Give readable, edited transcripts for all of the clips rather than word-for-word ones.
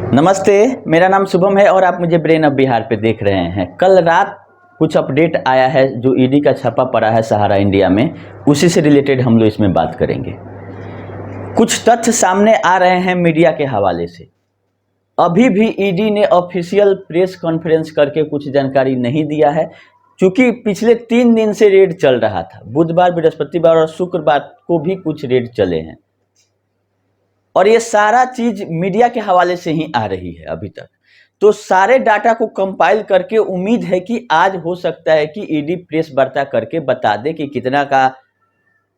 नमस्ते, मेरा नाम शुभम है और आप मुझे ब्रेन ऑफ बिहार पे देख रहे हैं। कल रात कुछ अपडेट आया है जो ईडी का छापा पड़ा है सहारा इंडिया में, उसी से रिलेटेड हम लोग इसमें बात करेंगे। कुछ तथ्य सामने आ रहे हैं मीडिया के हवाले से। अभी भी ईडी ने ऑफिशियल प्रेस कॉन्फ्रेंस करके कुछ जानकारी नहीं दिया है, क्योंकि पिछले 3 दिन से रेड चल रहा था। बुधवार, बृहस्पतिवार और शुक्रवार को भी कुछ रेड चले हैं और ये सारा चीज मीडिया के हवाले से ही आ रही है अभी तक। तो सारे डाटा को कंपाइल करके उम्मीद है कि आज हो सकता है कि ईडी प्रेस वार्ता करके बता दे कि कितना का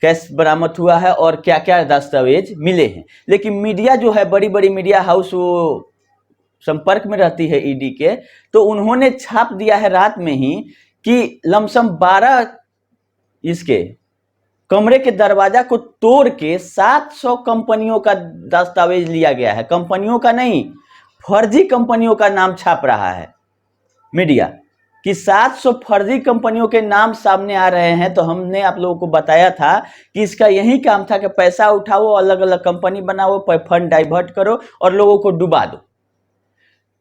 कैश बरामद हुआ है और क्या क्या दस्तावेज मिले हैं। लेकिन मीडिया जो है, बड़ी बड़ी मीडिया हाउस वो संपर्क में रहती है ईडी के, तो उन्होंने छाप दिया है रात में ही कि लमसम 12 इसके कमरे के दरवाजा को तोड़ के 700 कंपनियों का दस्तावेज लिया गया है। कंपनियों का नहीं, फर्जी कंपनियों का नाम छाप रहा है मीडिया कि 700 फर्जी कंपनियों के नाम सामने आ रहे हैं। तो हमने आप लोगों को बताया था कि इसका यही काम था कि पैसा उठाओ, अलग अलग कंपनी बनाओ, फंड डाइवर्ट करो और लोगों को डुबा दो।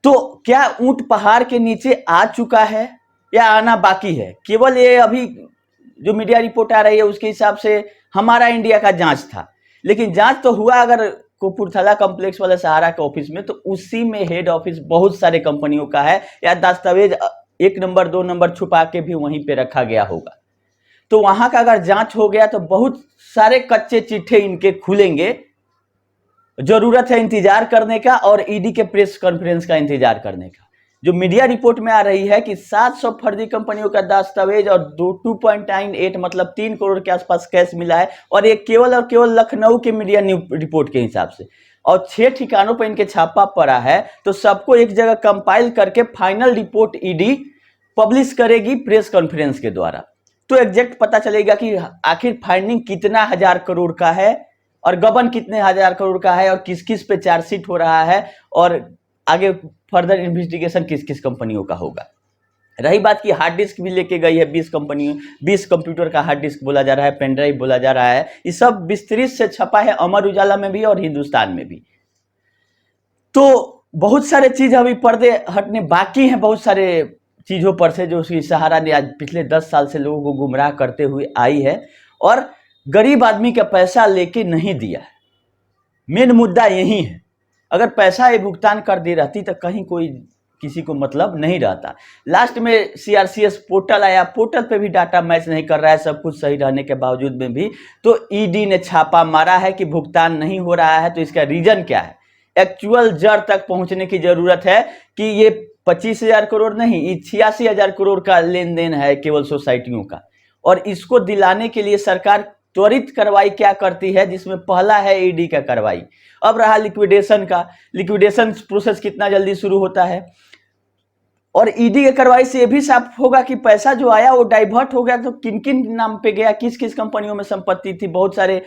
तो क्या ऊंट पहाड़ के नीचे आ चुका है या आना बाकी है? केवल ये अभी जो मीडिया रिपोर्ट आ रही है उसके हिसाब से हमारा इंडिया का जांच था, लेकिन जांच तो हुआ अगर कपूरथला कॉम्प्लेक्स वाले सहारा के ऑफिस में, तो उसी में हेड ऑफिस बहुत सारे कंपनियों का है, या दस्तावेज 1 नंबर 2 नंबर छुपा के भी वहीं पे रखा गया होगा। तो वहां का अगर जांच हो गया तो बहुत सारे कच्चे चिट्ठे इनके खुलेंगे। जरूरत है इंतजार करने का और ईडी के प्रेस कॉन्फ्रेंस का इंतजार करने का। जो मीडिया रिपोर्ट में आ रही है कि 700 फर्जी कंपनियों का दस्तावेज और 2.98 मतलब 3 करोड़ के आसपास कैश मिला है, और ये केवल और केवल लखनऊ के मीडिया रिपोर्ट के हिसाब से। और 6 ठिकानों पर इनके छापा पड़ा है, तो सबको एक जगह कंपाइल करके फाइनल रिपोर्ट ईडी पब्लिश करेगी प्रेस कॉन्फ्रेंस के द्वारा। तो एग्जैक्ट पता चलेगा कि आखिर फाइंडिंग कितना हजार करोड़ का है और गबन कितने हजार करोड़ का है और किस किस पे चार्जशीट हो रहा है और आगे फर्दर इन्वेस्टिगेशन किस किस कंपनियों का होगा। रही बात की हार्ड डिस्क भी लेके गई है 20 कंपनियों, 20 कंप्यूटर का हार्ड डिस्क बोला जा रहा है, पेन ड्राइव बोला जा रहा है। ये सब विस्तृत से छपा है अमर उजाला में भी और हिंदुस्तान में भी। तो बहुत सारे चीज अभी पर्दे हटने बाकी हैं, बहुत सारे चीजों पर से जो सहारा ने आज पिछले 10 साल से लोगों को गुमराह करते हुए आई है और गरीब आदमी का पैसा लेके नहीं दिया है। मेन मुद्दा यही है। अगर पैसा ये भुगतान कर दी रहती तो कहीं कोई किसी को मतलब नहीं रहता। लास्ट में सीआरसीएस पोर्टल आया, पोर्टल पे भी डाटा मैच नहीं कर रहा है, सब कुछ सही रहने के बावजूद में भी तो ईडी ने छापा मारा है कि भुगतान नहीं हो रहा है। तो इसका रीजन क्या है? एक्चुअल जड़ तक पहुंचने की जरूरत है कि ये 25,000 करोड़ नहीं, ये 86,000 करोड़ का लेन देन है केवल सोसाइटियों का। और इसको दिलाने के लिए सरकार त्वरित कार्रवाई क्या करती है, जिसमें पहला है ईडी का कार्रवाई। अब रहा लिक्विडेशन का, लिक्विडेशन प्रोसेस कितना जल्दी शुरू होता है। और ईडी के कार्रवाई से यह भी साफ होगा कि पैसा जो आया वो डाइवर्ट हो गया तो किन किन नाम पे गया, किस किस कंपनियों में संपत्ति थी। बहुत सारे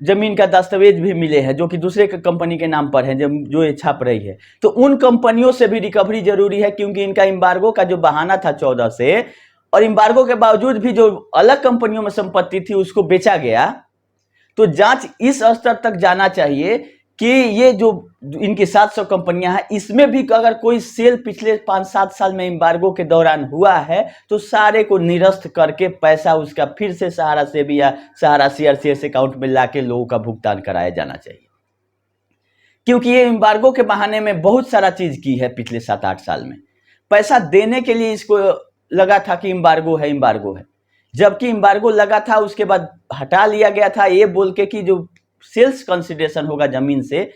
जमीन का दस्तावेज भी मिले हैं जो कि दूसरे कंपनी के नाम पर है, जो ये छाप रही है। तो उन कंपनियों से भी रिकवरी जरूरी है, क्योंकि इनका एम्बार्गो का जो बहाना था 14 से, और एम्बार्गो के बावजूद भी जो अलग कंपनियों में संपत्ति थी उसको बेचा गया। तो जांच इस स्तर तक जाना चाहिए कि ये जो इनकी 700 कंपनियां हैं, इसमें भी अगर कोई सेल पिछले 5-7 साल में एम्बार्गो के दौरान हुआ है तो सारे को निरस्त करके पैसा उसका फिर से सहारा से भी या सहारा सीआरसीएस अकाउंट में लाके लोगों का भुगतान कराया जाना चाहिए। क्योंकि ये एम्बार्गो के बहाने में बहुत सारा चीज की है पिछले 7-8 साल में। पैसा देने के लिए इसको लगा था कि एम्बार्गो है, एम्बार्गो है, जबकि एम्बार्गो लगा था उसके बाद हटा लिया गया था ये बोल के कि जो सेल्स कंसिडरेशन होगा जमीन से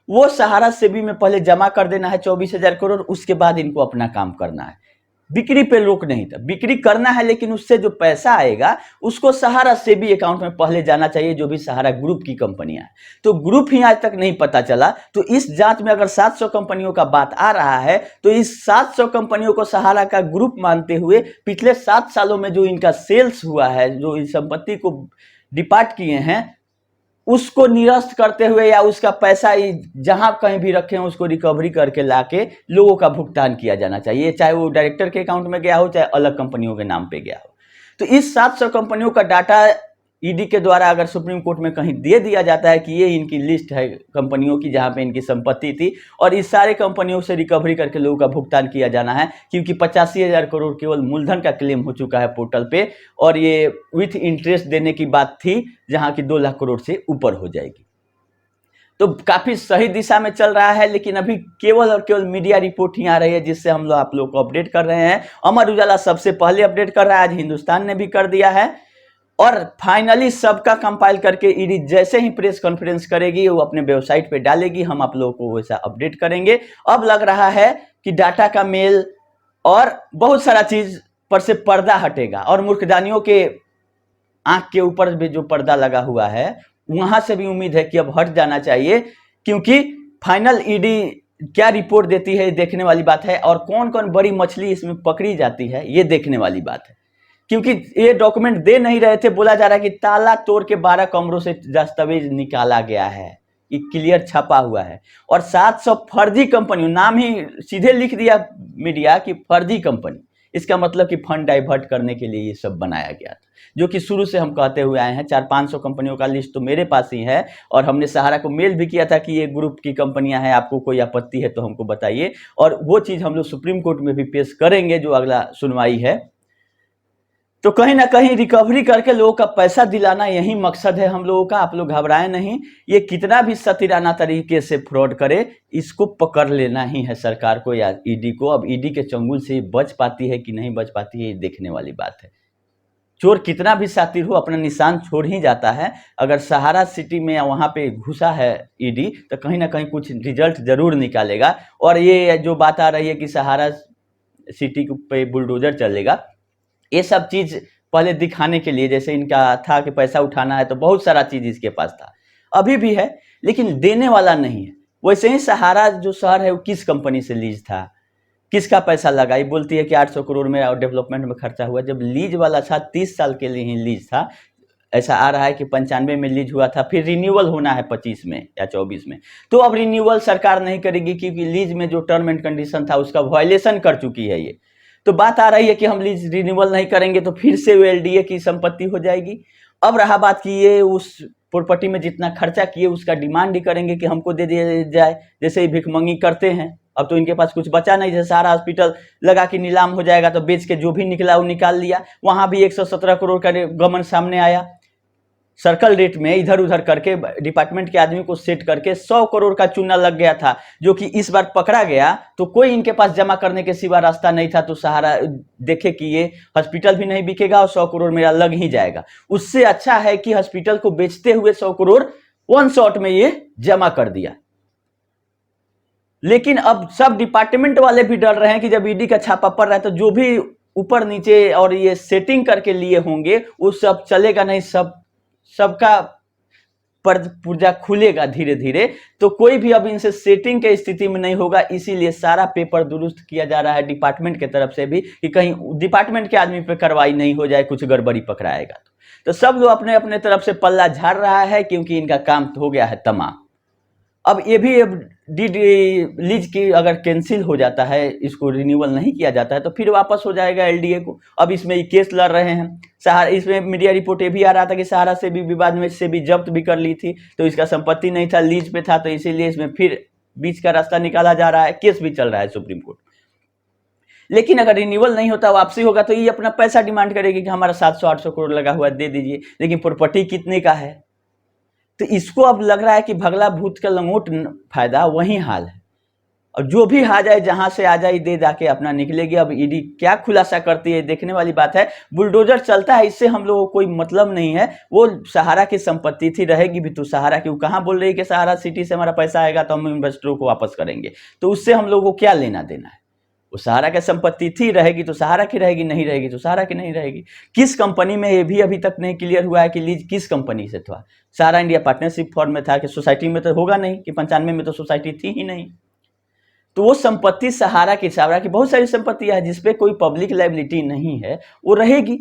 वो सहारा सेबी में पहले जमा कर देना है 24,000 करोड़, उसके बाद इनको अपना काम करना है। बिक्री पे रोक नहीं था, बिक्री करना है, लेकिन उससे जो पैसा आएगा उसको सहारा सेबी अकाउंट में पहले जाना चाहिए, जो भी सहारा ग्रुप की कंपनियां हैं। तो ग्रुप ही आज तक नहीं पता चला। तो इस जांच में अगर 700 कंपनियों का बात आ रहा है तो इस 700 कंपनियों को सहारा का ग्रुप मानते हुए पिछले 7 सालों में जो इनका सेल्स हुआ है, जो इस संपत्ति को डिपार्ट किए हैं, उसको निरस्त करते हुए या उसका पैसा जहां कहीं भी रखे हैं उसको रिकवरी करके लाके लोगों का भुगतान किया जाना चाहिए, चाहे वो डायरेक्टर के अकाउंट में गया हो चाहे अलग कंपनियों के नाम पे गया हो। तो इस 700 कंपनियों का डाटा ईडी के द्वारा अगर सुप्रीम कोर्ट में कहीं दे दिया जाता है कि ये इनकी लिस्ट है कंपनियों की जहां पे इनकी संपत्ति थी और इस सारे कंपनियों से रिकवरी करके लोगों का भुगतान किया जाना है, क्योंकि 85,000 करोड़ केवल मूलधन का क्लेम हो चुका है पोर्टल पे और ये विथ इंटरेस्ट देने की बात थी जहां की 2 लाख करोड़ से ऊपर हो जाएगी। तो काफी सही दिशा में चल रहा है, लेकिन अभी केवल और केवल मीडिया रिपोर्ट ही आ रही है जिससे हम लोग आप लोग को अपडेट कर रहे हैं। अमर उजाला सबसे पहले अपडेट कर रहा है, आज हिंदुस्तान ने भी कर दिया है और फाइनली सबका कंपाइल करके ईडी जैसे ही प्रेस कॉन्फ्रेंस करेगी वो अपने वेबसाइट पे डालेगी, हम आप लोगों को वैसा अपडेट करेंगे। अब लग रहा है कि डाटा का मेल और बहुत सारा चीज पर से पर्दा हटेगा और मूर्खदानियों के आंख के ऊपर भी जो पर्दा लगा हुआ है वहां से भी उम्मीद है कि अब हट जाना चाहिए, क्योंकि फाइनल ईडी क्या रिपोर्ट देती है देखने वाली बात है और कौन कौन बड़ी मछली इसमें पकड़ी जाती है ये देखने वाली बात है। क्योंकि ये डॉक्यूमेंट दे नहीं रहे थे, बोला जा रहा है कि ताला तोड़ के 12 कमरों से दस्तावेज निकाला गया है, ये क्लियर छपा हुआ है और 700 फर्जी कंपनी, नाम ही सीधे लिख दिया मीडिया कि फर्जी कंपनी, इसका मतलब कि फंड डाइवर्ट करने के लिए ये सब बनाया गया था, जो कि शुरू से हम कहते हुए आए हैं। 400-500 कंपनियों का लिस्ट तो मेरे पास ही है और हमने सहारा को मेल भी किया था कि ये ग्रुप की कंपनियां हैं, आपको कोई आपत्ति है तो हमको बताइए, और वो चीज हम लोग सुप्रीम कोर्ट में भी पेश करेंगे जो अगला सुनवाई है। तो कहीं ना कहीं रिकवरी करके लोगों का पैसा दिलाना यही मकसद है हम लोगों का। आप लोग घबराएं नहीं, ये कितना भी सतीराना तरीके से फ्रॉड करे इसको पकड़ लेना ही है सरकार को या ईडी को। अब ईडी के चंगुल से बच पाती है कि नहीं बच पाती है ये देखने वाली बात है। चोर कितना भी शातिर हो अपना निशान छोड़ ही जाता है। अगर सहारा सिटी में वहां पे घुसा है ईडी तो कहीं ना कहीं कुछ रिजल्ट जरूर निकालेगा। और ये जो बात आ रही है कि सहारा सिटी पे बुलडोजर चलेगा, ये सब चीज पहले दिखाने के लिए, जैसे इनका था कि पैसा उठाना है तो बहुत सारा चीज इसके पास था, अभी भी है, लेकिन देने वाला नहीं है। वैसे ही सहारा जो शहर है वो किस कंपनी से लीज था, किसका पैसा लगा, ये बोलती है कि 800 करोड़ में डेवलपमेंट में खर्चा हुआ। जब लीज वाला था 30 साल के लिए ही लीज था, ऐसा आ रहा है कि 95 में लीज हुआ था, फिर रिन्यूअल होना है 25 में या 24 में। तो अब रिन्यूअल सरकार नहीं करेगी क्योंकि लीज में जो टर्म एंड कंडीशन था उसका वायलेशन कर चुकी है ये। तो बात आ रही है कि हम लीज रिन्यूअल नहीं करेंगे तो फिर से वो एलडीए की संपत्ति हो जाएगी। अब रहा बात कि ये उस प्रॉपर्टी में जितना खर्चा किए उसका डिमांड ही करेंगे कि हमको दे दिया जाए, जैसे ही भिखमंगी करते हैं। अब तो इनके पास कुछ बचा नहीं, जैसे सारा हॉस्पिटल लगा कि नीलाम हो जाएगा तो बेच के जो भी निकला वो निकाल लिया। वहां भी 117 करोड़ का गमन सामने आया। सर्कल रेट में इधर उधर करके डिपार्टमेंट के आदमी को सेट करके 100 करोड़ का चूना लग गया था, जो कि इस बार पकड़ा गया तो कोई इनके पास जमा करने के सिवा रास्ता नहीं था। तो सहारा देखे कि ये हॉस्पिटल भी नहीं बिकेगा और 100 करोड़ मेरा लग ही जाएगा, उससे अच्छा है कि हॉस्पिटल को बेचते हुए 100 करोड़ वन शॉट में ये जमा कर दिया। लेकिन अब सब डिपार्टमेंट वाले भी डर रहे हैं कि जब ईडी का छापा पड़ रहा है तो जो भी ऊपर नीचे और ये सेटिंग करके लिए होंगे वो सब चलेगा नहीं, सबका पुर्जा खुलेगा धीरे धीरे। तो कोई भी अब इनसे सेटिंग के स्थिति में नहीं होगा, इसीलिए सारा पेपर दुरुस्त किया जा रहा है डिपार्टमेंट के तरफ से भी कि कहीं डिपार्टमेंट के आदमी पे कार्रवाई नहीं हो जाए, कुछ गड़बड़ी पकड़ाएगा तो सब लोग अपने अपने तरफ से पल्ला झाड़ रहा है, क्योंकि इनका काम हो गया है तमाम। अब ये भी लीज की अगर कैंसिल हो जाता है, इसको रिन्यूअल नहीं किया जाता है तो फिर वापस हो जाएगा एलडीए को। अब इसमें ये केस लड़ रहे हैं सहारा, इसमें मीडिया रिपोर्ट ये भी आ रहा था कि सहारा से भी विवाद में से भी जब्त भी कर ली थी, तो इसका संपत्ति नहीं था, लीज पे था, तो इसीलिए इसमें फिर बीच का रास्ता निकाला जा रहा है, केस भी चल रहा है सुप्रीम कोर्ट। लेकिन अगर रिन्यूअल नहीं होता, वापसी होगा, तो ये अपना पैसा डिमांड करेगी कि हमारा 700-800 करोड़ लगा हुआ दे दीजिए, लेकिन प्रॉपर्टी कितने का है। तो इसको अब लग रहा है कि भगला भूत का लंगोट फायदा, वही हाल है। और जो भी आ जाए, जहां से आ जाए, दे जाके अपना निकलेगी। अब ईडी क्या खुलासा करती है देखने वाली बात है। बुलडोजर चलता है, इससे हम लोगों को कोई मतलब नहीं है, वो सहारा की संपत्ति थी, रहेगी भी तो सहारा की। वो कहाँ बोल रही है कि सहारा सिटी से हमारा पैसा आएगा तो हम इन्वेस्टरों को वापस करेंगे, तो उससे हम लोगों को क्या लेना देना है। वो सहारा की संपत्ति थी, रहेगी तो सहारा की रहेगी, नहीं रहेगी तो सहारा की नहीं रहेगी। किस कंपनी में, ये भी अभी तक नहीं क्लियर हुआ है कि लीज किस कंपनी से था। सहारा इंडिया पार्टनरशिप फॉर्म में था कि सोसाइटी में तो होगा नहीं, कि 95 में तो सोसाइटी थी ही नहीं। तो वो संपत्ति सहारा की बहुत सारी संपत्तियां है जिसपे कोई पब्लिक लायबिलिटी नहीं है, वो रहेगी।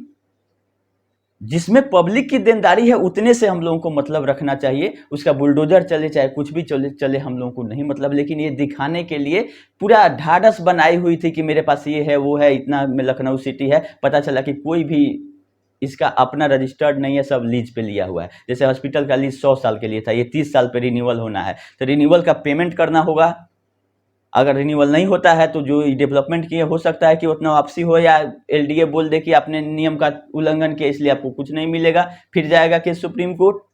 जिसमें पब्लिक की देनदारी है उतने से हम लोगों को मतलब रखना चाहिए। उसका बुलडोजर चले चाहे कुछ भी चले हम लोगों को नहीं मतलब। लेकिन ये दिखाने के लिए पूरा ढाढ़स बनाई हुई थी कि मेरे पास ये है वो है, इतना में लखनऊ सिटी है। पता चला कि कोई भी इसका अपना रजिस्टर्ड नहीं है, सब लीज पे लिया हुआ है। जैसे हॉस्पिटल का लीज 100 साल के लिए था, ये 30 साल पे रिन्यूअल होना है, तो रिन्यूअल का पेमेंट करना होगा। अगर रिन्यूअल नहीं होता है तो जो डेवलपमेंट किए हो सकता है कि उतना वापसी हो, या एलडीए बोल दे कि आपने नियम का उल्लंघन किया इसलिए आपको कुछ नहीं मिलेगा, फिर जाएगा केस सुप्रीम कोर्ट।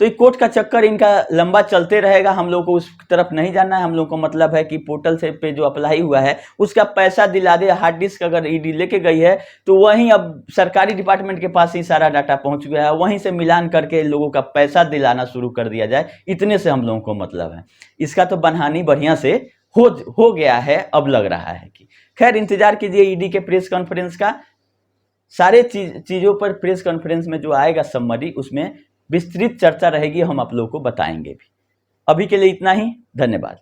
तो ये कोर्ट का चक्कर इनका लंबा चलते रहेगा। हम लोग को उस तरफ नहीं जाना है। हम लोग को मतलब है कि पोर्टल से पे जो अप्लाई हुआ है उसका पैसा दिला दे। हार्ड डिस्क अगर ईडी लेके गई है तो वहीं अब सरकारी डिपार्टमेंट के पास ही सारा डाटा पहुंच गया है, वहीं से मिलान करके लोगों का पैसा दिलाना शुरू कर दिया जाए, इतने से हम लोगों को मतलब है। इसका तो बनहानी बढ़िया से हो गया है, अब लग रहा है कि खैर इंतजार कीजिए ईडी के प्रेस कॉन्फ्रेंस का। सारे चीजों पर प्रेस कॉन्फ्रेंस में जो आएगा समरी, उसमें विस्तृत चर्चा रहेगी, हम आप लोगों को बताएंगे भी। अभी के लिए इतना ही, धन्यवाद।